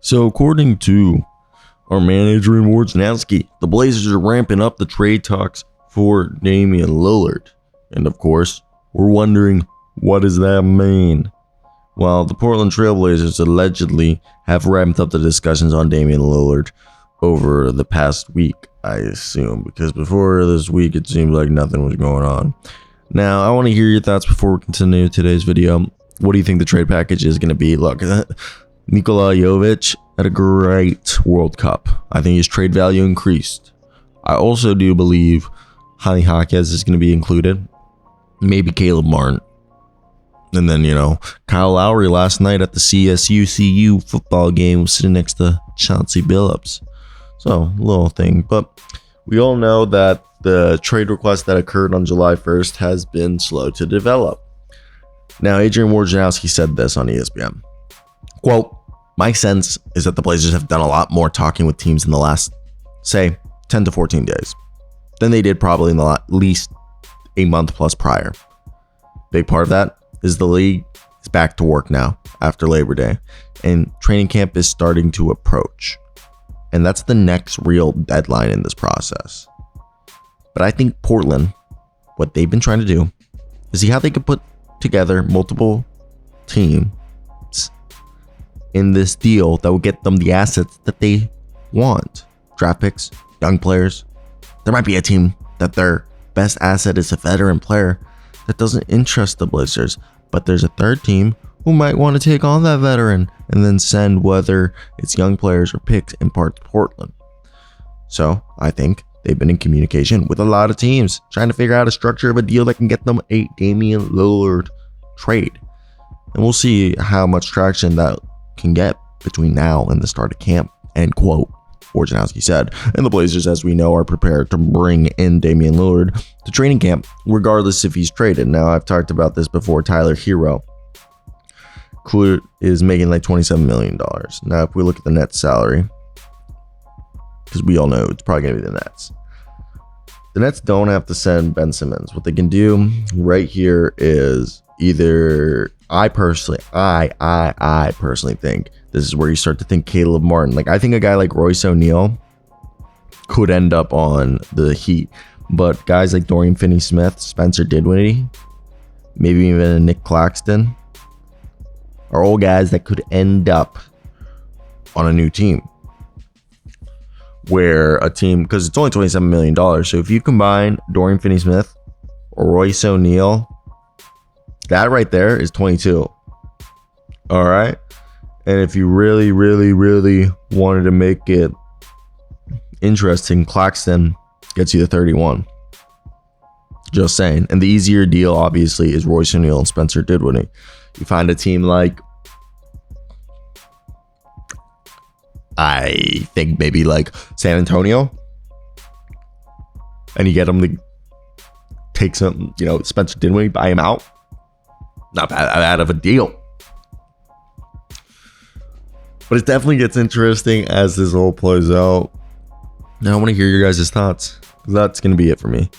So according to our manager in Wojnarowski, the Blazers are ramping up the trade talks for Damian Lillard. And of course, we're wondering, what does that mean? Well, the Portland Trailblazers allegedly have ramped up the discussions on Damian Lillard over the past week, I assume, because before this week, it seemed like nothing was going on. Now, I want to hear your thoughts before we continue today's video. What do you think the trade package is going to be? Look, Nikola Jovic had a great World Cup. I think his trade value increased. I also do believe Hani Jaquez is going to be included. Maybe Caleb Martin. And then, Kyle Lowry last night at the CSU-CU football game was sitting next to Chauncey Billups. So, little thing. But we all know that the trade request that occurred on July 1st has been slow to develop. Now, Adrian Wojnarowski said this on ESPN. Quote, "My sense is that the Blazers have done a lot more talking with teams in the last, say, 10 to 14 days than they did probably in the at least a month plus prior. Big part of that is the league is back to work now after Labor Day, and training camp is starting to approach. And that's the next real deadline in this process. But I think Portland, what they've been trying to do is see how they can put together multiple teams in this deal that will get them the assets that they want. Draft picks, young players. There might be a team that their best asset is a veteran player that doesn't interest the Blazers, but there's a third team who might want to take on that veteran and then send whether it's young players or picks in part to Portland. So I think they've been in communication with a lot of teams trying to figure out a structure of a deal that can get them a Damian Lillard trade. And we'll see how much traction that can get between now and the start of camp," end quote, Wojnarowski said. And the Blazers, as we know, are prepared to bring in Damian Lillard to training camp, regardless if he's traded. Now, I've talked about this before. Tyler Hero is making like $27 million. Now, if we look at the Nets salary, because we all know it's probably going to be the Nets. The Nets don't have to send Ben Simmons. What they can do right here is either, I personally think this is where you start to think Caleb Martin. Like, I think a guy like Royce O'Neal could end up on the Heat, but guys like Dorian Finney-Smith, Spencer Dinwiddie, maybe even a Nick Claxton are all guys that could end up on a new team. Where a team, because it's only $27 million. So if you combine Dorian Finney-Smith or Royce O'Neal, that right there is 22. All right. And if you really, really, really wanted to make it interesting, Claxton gets you the 31. Just saying. And the easier deal, obviously, is Royce O'Neal and Spencer Dinwiddie. You find a team like, I think maybe like San Antonio, and you get them to take some, Spencer Dinwiddie, buy him out. Not bad of a deal. But it definitely gets interesting as this all plays out. Now I want to hear your guys' thoughts. That's going to be it for me.